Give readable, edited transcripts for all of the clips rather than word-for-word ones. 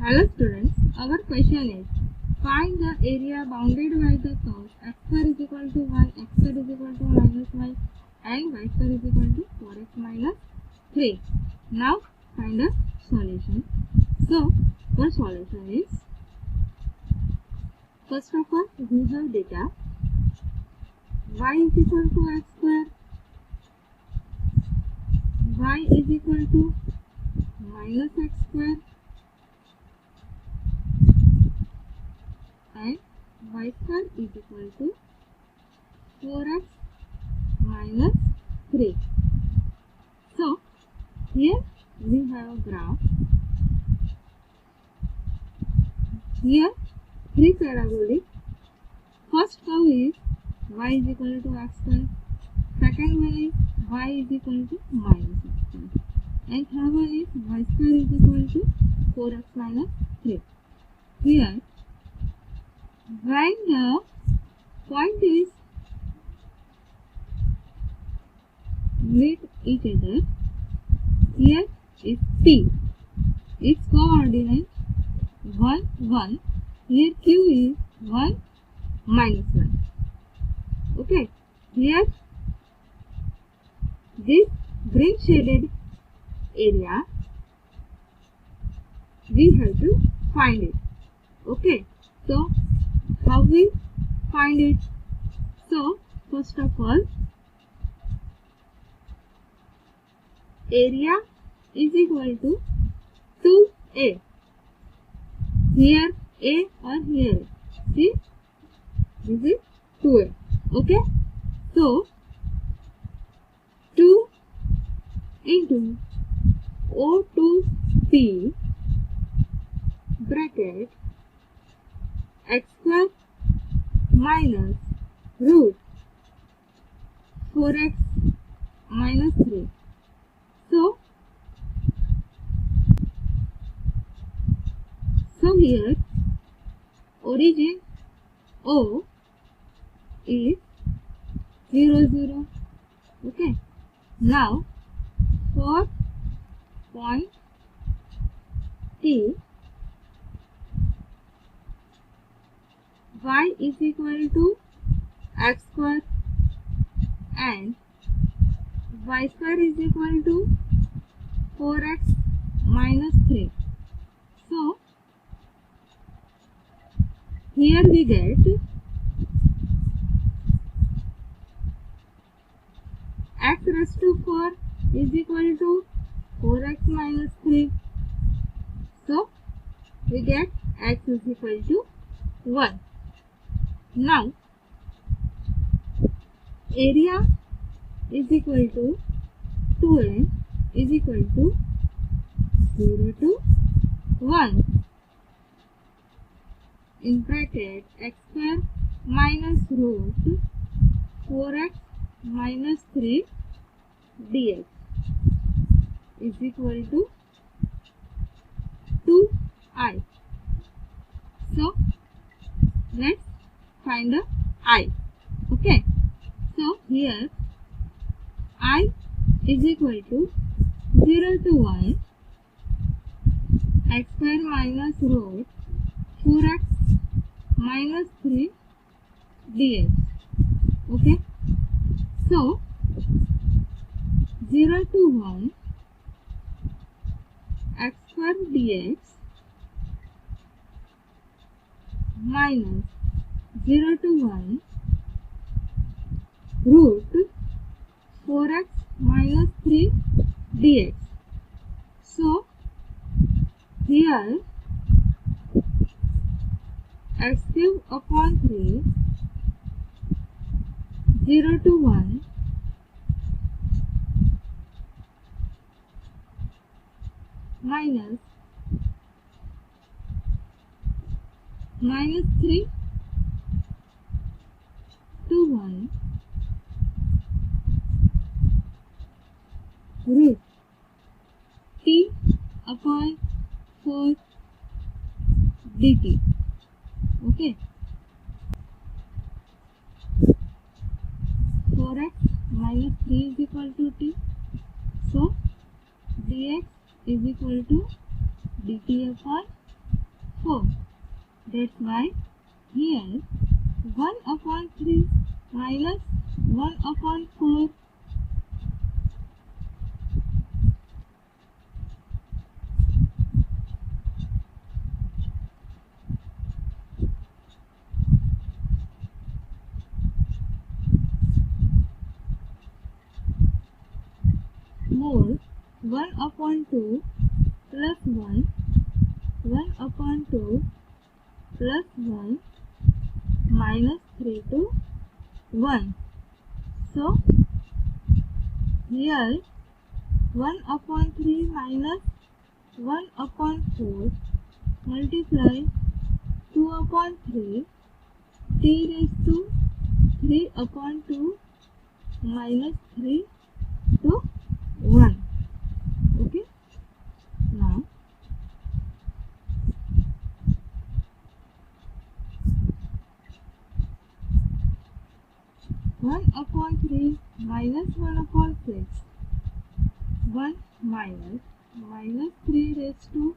Hello students, our question is find the area bounded by the curve x square is equal to y, x square is equal to minus y and y square is equal to 4x minus 3. Now find a solution. So our solution is, first of all we have data y is equal to x square, y is equal to minus x square and y square is equal to 4x minus 3. So here we have a graph. Here three parabolic. First curve is y is equal to x square. Second one is y is equal to minus x square. And third one is y square is equal to 4x minus 3. Here when the point is meet each other, here is P. Its coordinate 1, 1. Here Q is 1, minus 1. Okay. Here this green shaded area we have to find it. Okay. So how we find it? So first of all, area is equal to 2a. Here a or here a. See, this is 2a. Okay. So 2 into O2P bracket x square minus root 4x minus 3. So here origin O is 0, 0. Okay. Now for point T, y is equal to x square and y square is equal to 4x minus 3. So here we get x raised to 4 is equal to 4x minus 3. So we get x is equal to 1. Now area is equal to 2a is equal to 0 to 1 in bracket x square minus root 4x minus 3 dx is equal to 2i. So let's find the I. Okay. So here I is equal to 0 to 1 x square minus root 4x minus 3 dx. Okay. So 0 to 1 x square dx minus 0 to 1 root 4x minus 3 dx. So here x cube upon 3 0 to 1 minus 3 to 1 root t upon 4 dt. Okay. 4x minus 3 is equal to t. So dx is equal to dt upon 4. That's why here 1 upon 3 minus 1 upon 4. More 1 upon 2 plus 1, 1 upon 2 plus 1 minus 3 to 1. So, here 1 upon 3 minus 1 upon 4 multiply 2 upon 3 t raised to 3 upon 2 minus 3 to 1. Okay. Now, one upon 3 minus 1 upon 6, 1 minus 3 raised to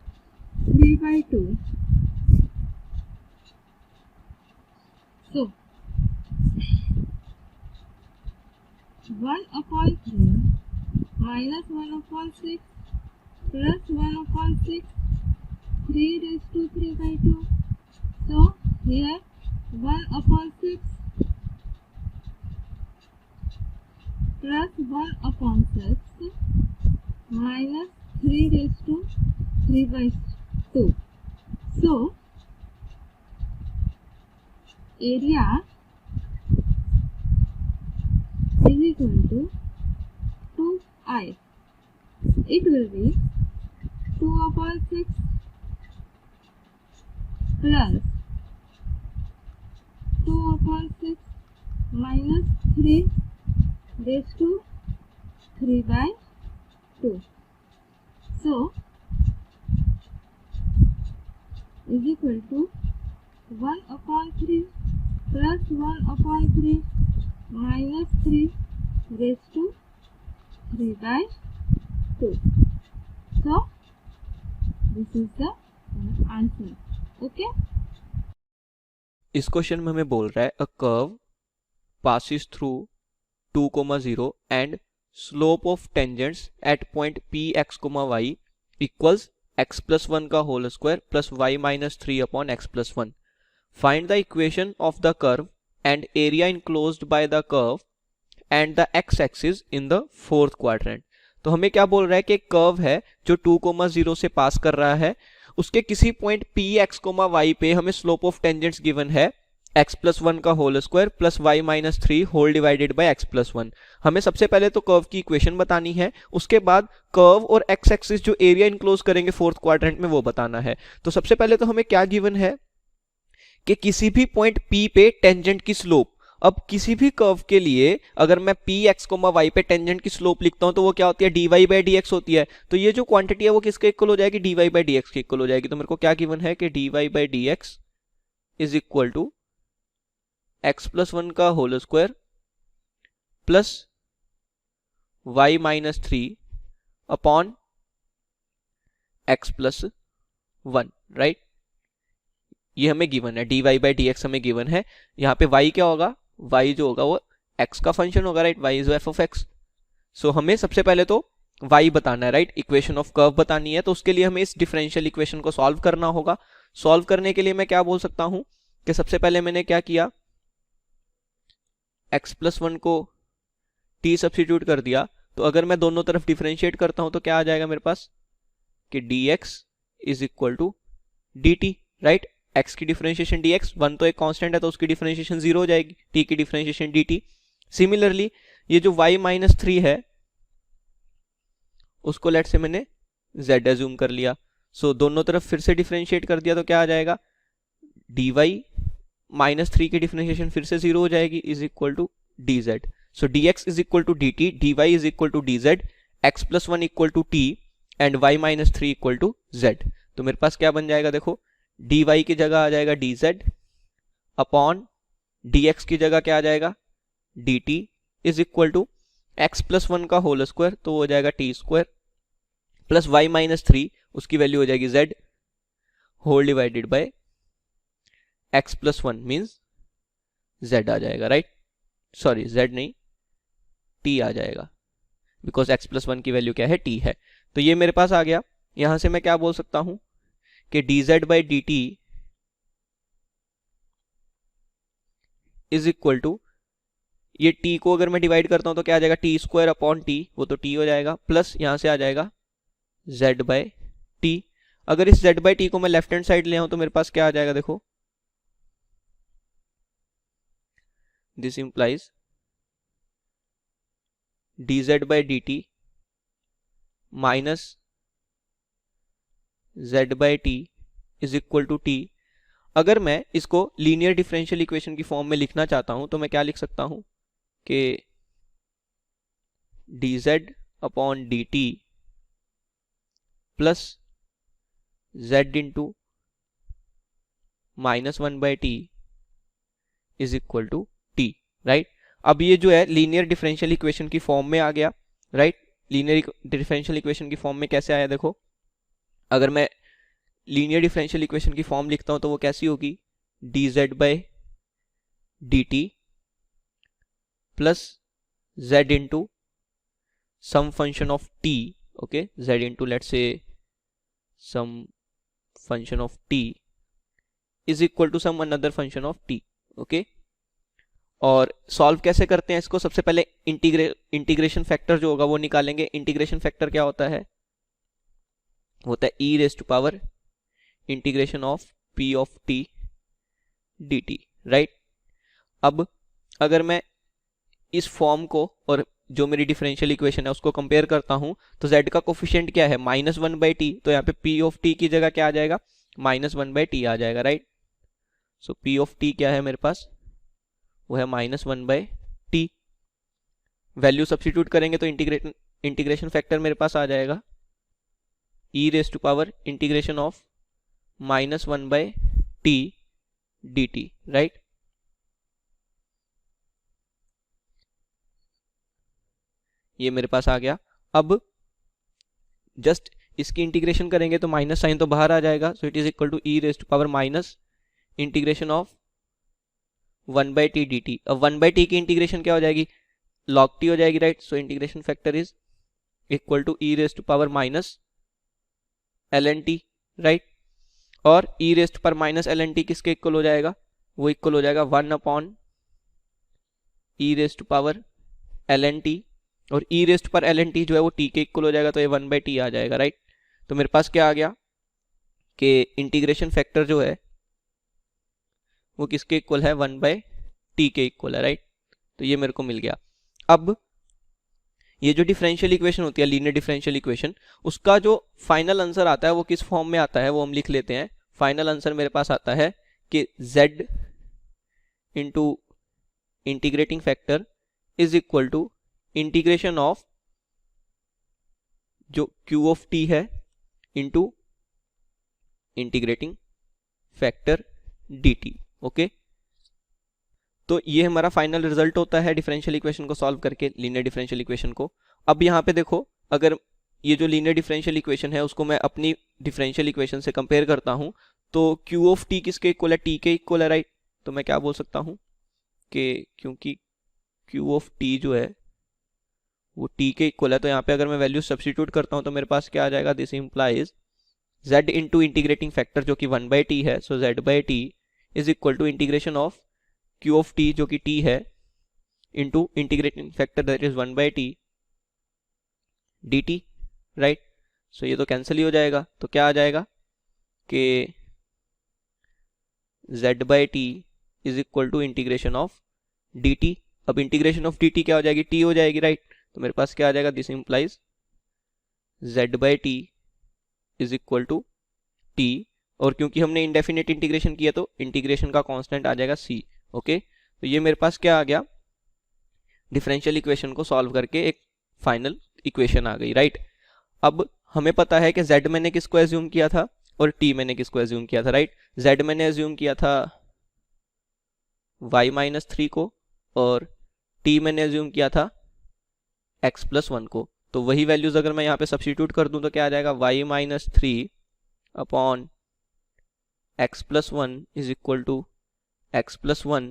3 by 2. So, 1 upon 3 minus 1 upon 6 plus 1 upon 6, 3 raised to 3 by 2. So, here 1 upon 6 plus 1 upon 6 minus 3 raised to 3 by 2. So, area is equal to 2i. It will be 2 upon 6 plus 2 upon 6 minus 3 raised to 3 by 2. So, is equal to 1 upon 3 plus 1 upon 3 minus 3 raised to 3 by 2. So, this is the answer. Okay? इस question में हमें बोल रहा है a curve passes through 2, 0 and slope of tangents at point px, y equals x plus 1 का whole square plus y minus 3 upon x plus 1. Find the equation of the curve and area enclosed by the curve and the x-axis in the fourth quadrant. तो हमें क्या बोल रहा है कि एक curve है जो 2, 0 से पास कर रहा है, उसके किसी पॉइंट px, y पे हमें स्लोप ऑफ टेंजेंट्स गिवन है x प्लस 1 का whole square plus y minus 3 whole divided by x plus 1. हमें सबसे पहले तो कर्व की इक्वेशन बतानी है, उसके बाद कर्व और x एक्सिस जो एरिया इनक्लोज करेंगे फोर्थ क्वाड्रेंट में वो बताना है. तो सबसे पहले तो हमें क्या गिवन है कि किसी भी पॉइंट P पे टेंजेंट की स्लोप. अब किसी भी कर्व के लिए अगर मैं px, y पे टेंजेंट की स्लोप लिखता हूं तो वो क्या होती है, dy बाई dx होती है. तो ये जो क्वांटिटी है वो किसके इक्वल हो जाएगी, dy बाई dx के इक्वल हो जाएगी. तो मेरे को क्या गिवन है कि dy by dx is equal to x plus 1 का whole square plus y minus 3 upon x plus 1. Right, ये हमें गिवन है, dy बाई dx हमें गिवन है. यहाँ पे y क्या होगा, y जो होगा वो x का फंक्शन होगा. Right, y is f of x. सो हमें सबसे पहले तो y बताना है. राइट, इक्वेशन ऑफ कर्व बतानी है. तो उसके लिए हमें इस डिफरेंशियल इक्वेशन को सॉल्व करना होगा. सॉल्व करने के लिए मैं क्या बोल सकता हूं कि सबसे पहले मैंने क्या किया, x प्लस 1 को t सब्स्टिट्यूट कर दिया. तो अगर मैं दोनों तरफ डिफरेंशिएट करता हूं तो क्या आ जाएगा मेरे पास कि dx is equal to dt. Right, x की डिफरेंशिएशन dx, 1 तो एक कांस्टेंट है तो उसकी डिफरेंशिएशन 0 हो जाएगी, t की डिफरेंशिएशन dt. सिमिलरली ये जो y माइनस 3 है उसको लेट से मैंने z एज्यूम कर लिया. सो दोनों तरफ फिर से डिफरेंशिएट कर दिया तो क्या आ जाएगा, dy माइनस 3 की डिफरेंशिएशन फिर से 0 हो जाएगी is equal to dz. So dx is equal to dt, dy is equal to dz, x plus 1 equal to t and y minus 3 equal to z. तो मेरे पास क्या बन जाएगा, देखो dy की जगह आ जाएगा dz अपॉन dx की जगह क्या आ जाएगा dt is equal to x plus 1 का होल स्क्वायर तो हो जाएगा t square plus y minus 3 उसकी वैल्यू हो जाएगी z whole divided by x plus 1 means z आ जाएगा, राइट? सॉरी, z नहीं, t आ जाएगा, बिकॉज x प्लस 1 की वैल्यू क्या है, t है। तो ये मेरे पास आ गया। यहां से मैं क्या बोल सकता हूं कि dz by d t is equal to, ये t को अगर मैं डिवाइड करता हूं तो क्या आ जाएगा, टी स्क्वायर अपॉन टी, वो तो t हो जाएगा, प्लस यहां से आ जाएगा z बाई टी। अगर इस z बाई टी को मैं लेफ्ट हैंड साइड ले आऊं तो मेरे पास क्या आ जाएगा, देखो, this implies dz by d t minus z by t is equal to t. अगर मैं इसको लीनियर डिफरेंशियल इक्वेशन की फॉर्म में लिखना चाहता हूं तो मैं क्या लिख सकता हूं कि dz upon d t plus z into minus 1 by t is equal to t, right? अब ये जो है लीनियर डिफरेंशियल इक्वेशन की फॉर्म में आ गया, राइट? लीनियर डिफरेंशियल इक्वेशन की फॉर्म में कैसे आया, देखो, अगर मैं लीनियर डिफरेंशियल इक्वेशन की फॉर्म लिखता हूं तो वो कैसी होगी, dz by d t plus z into some function of t, okay, z into let's से सम function of t is equal to some another function of t, okay. और solve कैसे करते हैं इसको, सबसे पहले इंटीग्रेशन फैक्टर जो होगा वो निकालेंगे। इंटीग्रेशन फैक्टर क्या होता है, होता है e raise to power integration of p of t dt, right? अब अगर मैं इस फॉर्म को और जो मेरी डिफरेंशियल इक्वेशन है उसको कंपेयर करता हूं तो z का कोफिशिएंट क्या है, माइनस 1 बाई टी, तो यहाँ पे p ऑफ t की जगह क्या आ जाएगा, माइनस 1 बाई टी आ जाएगा, right? So p of t क्या है मेरे पास, वो है minus 1 by t. Value substitute करेंगे तो इंटीग्रेशन फैक्टर मेरे पास आ जाएगा e raise to power integration of minus 1 by t d t, right? ये मेरे पास आ गया। अब जस्ट इसकी इंटीग्रेशन करेंगे तो माइनस साइन तो बाहर आ जाएगा, so it is equal to e raise to power minus integration of 1 by t d t. अब 1 बाई टी की इंटीग्रेशन क्या हो जाएगी, लॉग टी हो जाएगी, right? So integration factor is equal to e raise to power minus l n t, right? और e raise to power minus l n t किसके equal हो जाएगा, वो इक्वल हो जाएगा 1 upon e raise to power l n t, और e raised पर l n t जो है वो टी के इक्वल हो जाएगा, तो ये 1 बाई टी आ जाएगा, राइट? तो मेरे पास क्या आ गया कि इंटीग्रेशन फैक्टर जो है वो किसके इक्वल है, 1 बाई टी के इक्वल है, राइट? तो ये मेरे को मिल गया। अब ये जो डिफरेंशियल इक्वेशन होती है, लीनियर डिफरेंशियल इक्वेशन, उसका जो फाइनल आंसर आता है वो किस फॉर्म में आता है वो हम लिख लेते हैं। फाइनल आंसर मेरे पास आता है कि z into integrating factor is equal to integration of जो q ऑफ t है into integrating factor dt, okay? तो ये हमारा फाइनल रिजल्ट होता है डिफरेंशियल इक्वेशन को सॉल्व करके, लीनियर डिफरेंशियल इक्वेशन को। अब यहाँ पे देखो, अगर ये जो लीनियर डिफरेंशियल इक्वेशन है उसको मैं अपनी डिफरेंशियल इक्वेशन से कंपेयर करता हूँ तो q ऑफ t किसके इक्वल है, t के इक्वल है, राइट? तो मैं क्या बोल सकता हूँ कि क्योंकि q ऑफ t जो है वो t के इक्वल है, तो यहाँ पे अगर मैं वैल्यू सब्स्टिट्यूट करता हूँ तो मेरे पास क्या आ जाएगा, this implies z into integrating factor जो कि 1 बाई टी है, so z by t is equal to integration of q of t जो कि t है into integrating factor that is 1 by t dt, right? So ये तो cancel ही हो जाएगा, तो क्या आ जाएगा कि z by t is equal to integration of dt। अब इंटीग्रेशन ऑफ dt क्या हो जाएगी, t हो जाएगी, राइट? तो मेरे पास क्या आ जाएगा, this implies z by t is equal to t, और क्योंकि हमने इंडेफिनेट इंटीग्रेशन किया तो इंटीग्रेशन का कांस्टेंट आ जाएगा c, ओके? तो ये मेरे पास क्या आ गया, डिफरेंशियल इक्वेशन को सॉल्व करके एक फाइनल इक्वेशन आ गई, राइट? अब हमें पता है कि z मैंने किसको एज्यूम किया था और t मैंने किसको एज्यूम किया था, राइट? z मैंने एज्यूम किया था y माइनस 3 को और t मैंने एज्यूम किया था x प्लस 1 को। तो वही वैल्यूज अगर मैं यहाँ पे सब्स्टिट्यूट कर दूं तो क्या आ जाएगा, y minus 3 upon x plus one is equal to x plus one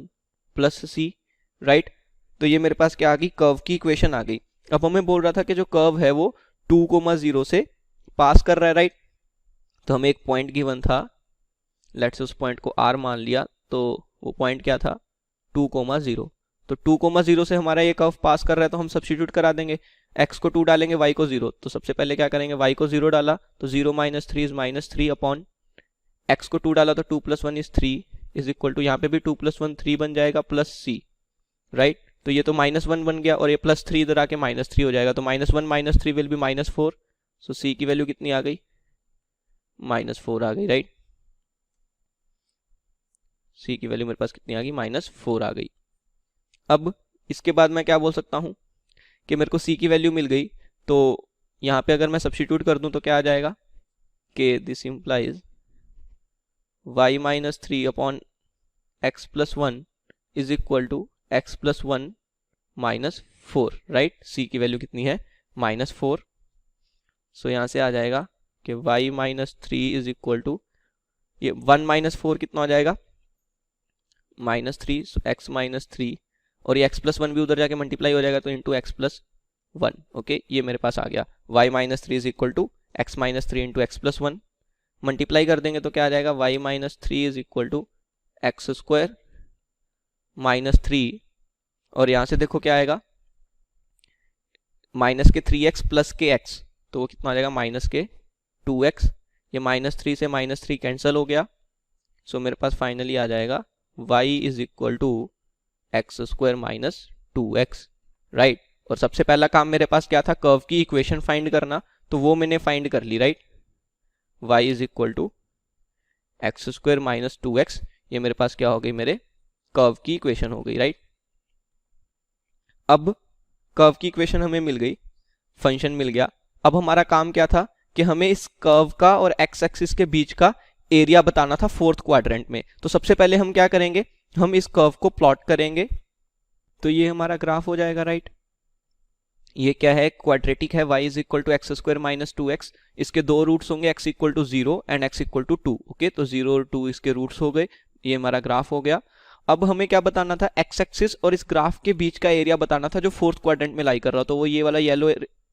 plus c, right. तो ये मेरे पास क्या आ गई, कर्व की इक्वेशन आ गई। अब हमें बोल रहा था कि जो कर्व है वो 2,0 से पास कर रहा है, राइट। तो हमें एक पॉइंट गिवन था, लेट्स उस पॉइंट को आर मान लिया, तो वो पॉइंट क्या था 2,0। तो 2,0 से हमारा ये कर्व पास कर रहा है, तो हम सब्स्टिट्यूट करा देंगे, x को 2 डालेंगे, y को 0। तो सबसे पहले क्या करेंगे, y को 0 डाला तो 0 - 3 इज -3 अपॉन x को 2 डाला तो 2 + 1 इज 3 इज इक्वल टू, यहाँ पे भी 2 + 1 3 बन जाएगा प्लस c, राइट। तो ये तो -1 बन गया और ये +3 इधर आके -3 हो जाएगा, तो -1 - 3 विल बी -4। सो c की वैल्यू कितनी आ गई, -4 आ गई, राइट। c की वैल्यू मेरे पास कितनी आ गई, -4 आ गई। अब इसके बाद मैं क्या बोल सकता हूँ कि मेरे को c की वैल्यू मिल गई, तो यहाँ पे अगर मैं सब्स्टिट्यूट कर दूं तो क्या आ जाएगा कि this implies y - 3 upon x + 1 is equal to x + 1 - 4, right. c की वैल्यू कितनी है, -4। सो यहाँ से आ जाएगा कि y - 3 इज इक्वल टू, ये 1 - 4 कितना हो जाएगा, -3, सो x - 3 और ये x + 1 भी उधर जाके मल्टीप्लाई हो जाएगा, तो इंटू x + 1। ओके, ये मेरे पास आ गया y - 3 is equal to x - 3 into x + 1। Multiply कर देंगे तो क्या आ जाएगा, y - 3 is equal to x² - 3, और यहाँ से देखो क्या आएगा, माइनस के 3x प्लस के x, तो वो कितना आ जाएगा, माइनस के 2x। ये -3 से -3 कैंसिल हो गया, सो मेरे पास फाइनली आ जाएगा y is equal to x² - 2x, right. और सबसे पहला काम मेरे पास क्या था, कर्व की इक्वेशन फाइंड करना, तो वो मैंने फाइंड कर ली, right. y is equal to x² - 2x, ये मेरे पास क्या हो गई, मेरे कर्व की इक्वेशन हो गई, राइट। अब कर्व की इक्वेशन हमें मिल गई, फंक्शन मिल गया। अब हमारा काम क्या था कि हमें इस कर्व का और एक्स एक्सिस के बीच का एरिया बताना था फोर्थ क्वाड्रेंट में। तो सबसे पहले हम क्या करेंगे, हम इस कर्व को प्लॉट करेंगे, तो ये हमारा ग्राफ हो जाएगा, राइट। ये क्या है, क्वाड्रेटिक है, y is equal to x² - 2x। इसके दो रूट्स होंगे, x equal to 0 and x equal to 2। Okay, तो 0 और 2 इसके रूट्स हो गए, ये हमारा ग्राफ हो गया। अब हमें क्या बताना था, एक्स एक्सिस और इस ग्राफ के बीच का एरिया बताना था जो फोर्थ क्वाड्रेंट में लाई कर रहा, तो वो ये वाला येलो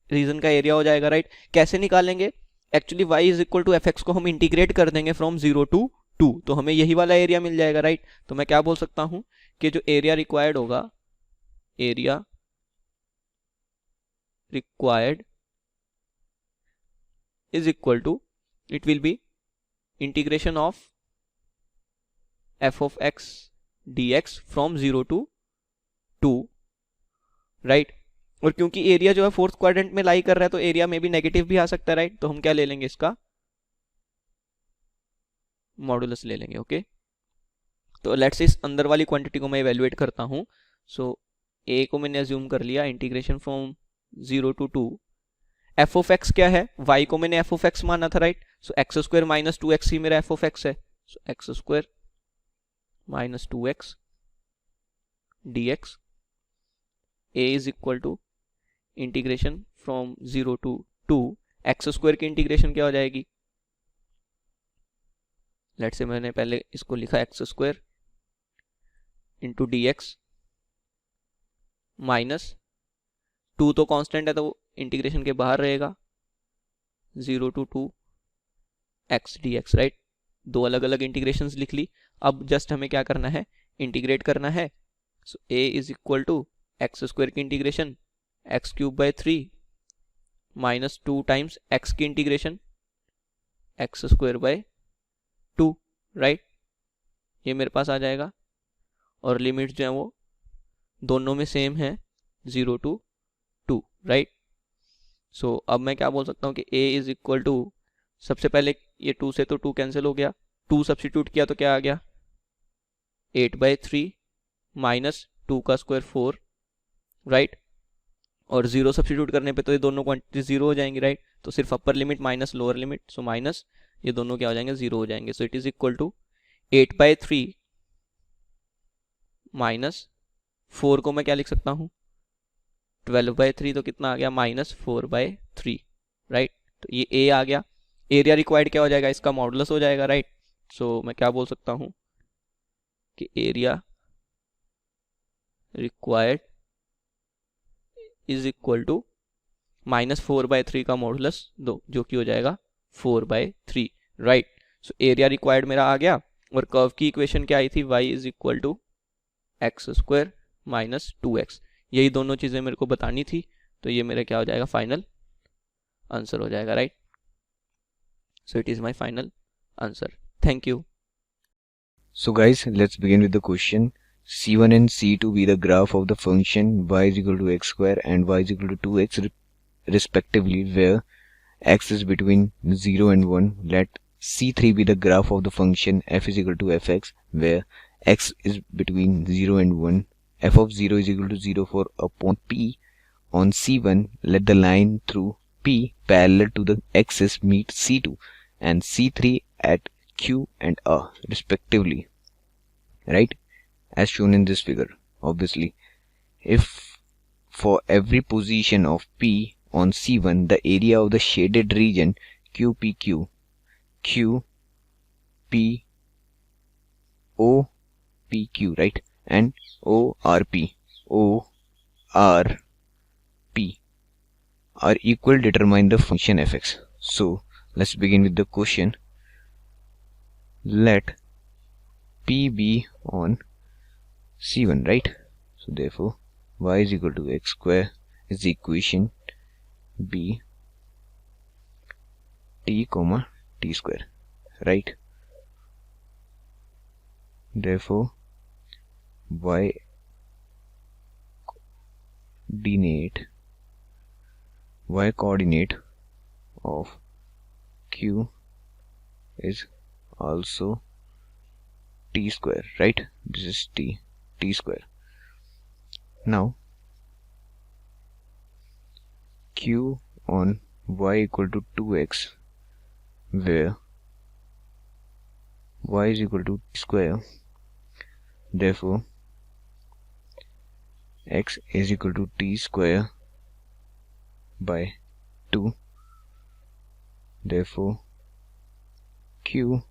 रीजन का एरिया हो जाएगा, राइट। कैसे निकालेंगे, actually y is equal to fx को हम इंटीग्रेट कर देंगे फ्रॉम 0 to 2, तो हमें यही वाला एरिया मिल जाएगा, राइट। तो मैं क्या बोल सकता हूँ कि जो एरिया रिक्वायर्ड होगा, area required is equal to, it will be integration of f of x dx from 0 to 2, right. और क्योंकि एरिया जो है फोर्थ क्वाड्रेंट में लाई कर रहा है, तो एरिया में भी नेगेटिव भी आ सकता है, राइट। तो हम क्या ले लेंगे, इसका मॉडुलस ले लेंगे, ओके। तो लेट्स इस अंदर वाली क्वांटिटी को मैं इवेल्युएट करता हूँ। सो a को मैंने अज्यूम कर लिया, integration from 0 to 2। f of x क्या है, y को मैंने f of x माना था, राइट। सो x² - 2x ही मेरा f of x है, so x² - 2x dx, a is equal to integration from 0 to 2, x² की इंटीग्रेशन क्या हो जाएगी, लेट्स से मैंने पहले इसको लिखा x² इंटू dx माइनस 2 तो कांस्टेंट है, तो इंटीग्रेशन के बाहर रहेगा, 0 to 2 x dx, राइट। दो अलग अलग इंटीग्रेशंस लिख ली। अब जस्ट हमें क्या करना है, इंटीग्रेट करना है। So a is equal to x² की integration x³ / 3 minus 2 times x की इंटीग्रेशन x² / 2, राइट। ये मेरे पास आ जाएगा, और लिमिट्स जो है वो दोनों में सेम है, 0 to 2, राइट। सो अब मैं क्या बोल सकता हूँ कि a इज इक्वल टू, सबसे पहले ये 2 से तो 2 कैंसिल हो गया, 2 सब्स्टिट्यूट किया तो क्या आ गया, 8/3 माइनस 2 का स्क्वायर 4, राइट। और 0 सब्स्टिट्यूट करने पे तो ये दोनों क्वांटिटी 0 हो जाएंगी, राइट। तो सिर्फ upper limit minus lower limit, so minus ये दोनों क्या हो जाएंगे, 0 हो जाएंगे। So it is equal to 8/3 minus 4 को मैं क्या लिख सकता हूँ, 12/3, तो कितना आ गया, -4/3, राइट। तो ये a आ गया। एरिया रिक्वायर्ड क्या हो जाएगा, इसका मॉडुलस हो जाएगा, राइट। सो मैं क्या बोल सकता हूँ कि area required is equal to -4/3 का मॉडुलस 2, जो कि हो जाएगा 4/3, राइट। सो एरिया रिक्वायर्ड मेरा आ गया, और कर्व की इक्वेशन क्या आई थी, y is equal to x² minus 2x। यही दोनों चीज़ें मेरे को बतानी थी, तो ये मेरा क्या हो जाएगा, फाइनल आंसर हो जाएगा, right. So it is my final answer. Thank you. So guys, let's begin with the question. C1 and C2 be the graph of the function y is equal to x square and y is equal to 2x respectively, where x is between 0 and 1. Let C3 be the graph of the function f is equal to fx, where x is between 0 and 1. F of 0 is equal to 0 for a point P. On C1, let the line through P parallel to the axis meet C2 and C3 at Q and R respectively, right, as shown in this figure. Obviously, if for every position of P on C1 the area of the shaded region QPQ, QPOPQ, right, and ORP are equal, determine the function fx. So let's begin with the question. Let P be on C1, right? So therefore y is equal to x square is the equation B t comma t square, right? Therefore y coordinate of Q is also t square, right? This is t square. Now Q on y equal to 2x, where y is equal to t square. Therefore x is equal to t square by 2. Therefore Q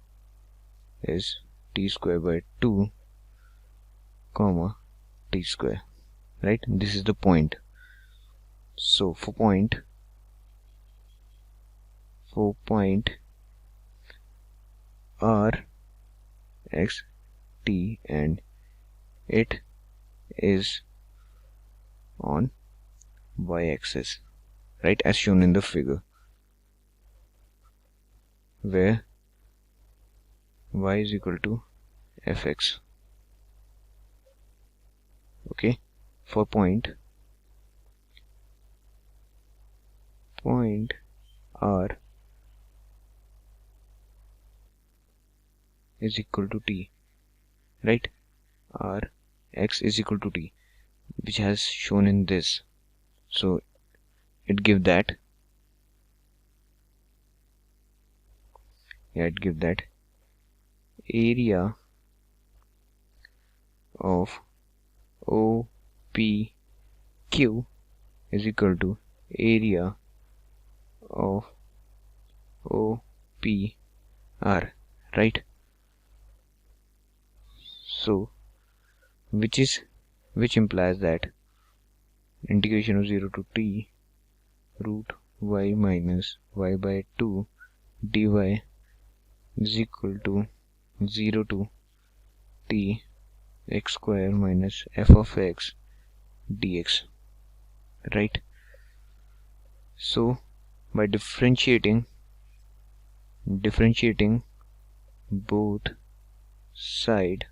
is t square by 2 comma t square, right? This is the point. So for point R x t, and it is on y-axis, right, as shown in the figure, where y is equal to fx. Okay, for point R is equal to t, right? R x is equal to t, which has shown in this. So it give that, area of OPQ is equal to area of OPR, right? So which implies that integration of 0 to t root y minus y by 2 dy is equal to 0 to t x square minus f of x dx, right? So by differentiating both side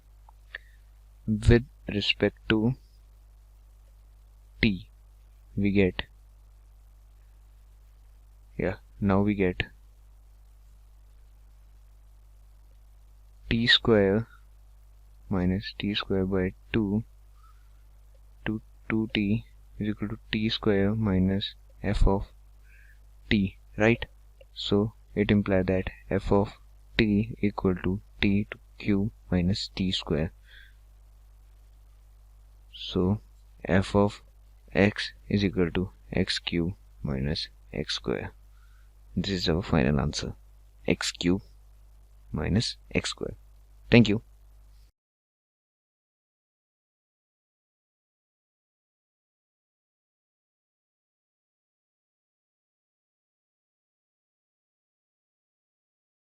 with respect to t, we get, now we get t square minus t square by 2 to 2t is equal to t square minus f of t, right? So it implies that f of t equal to t to q minus t square. So f of x is equal to x cube minus x square. This is our final answer, x cube minus x square. Thank you.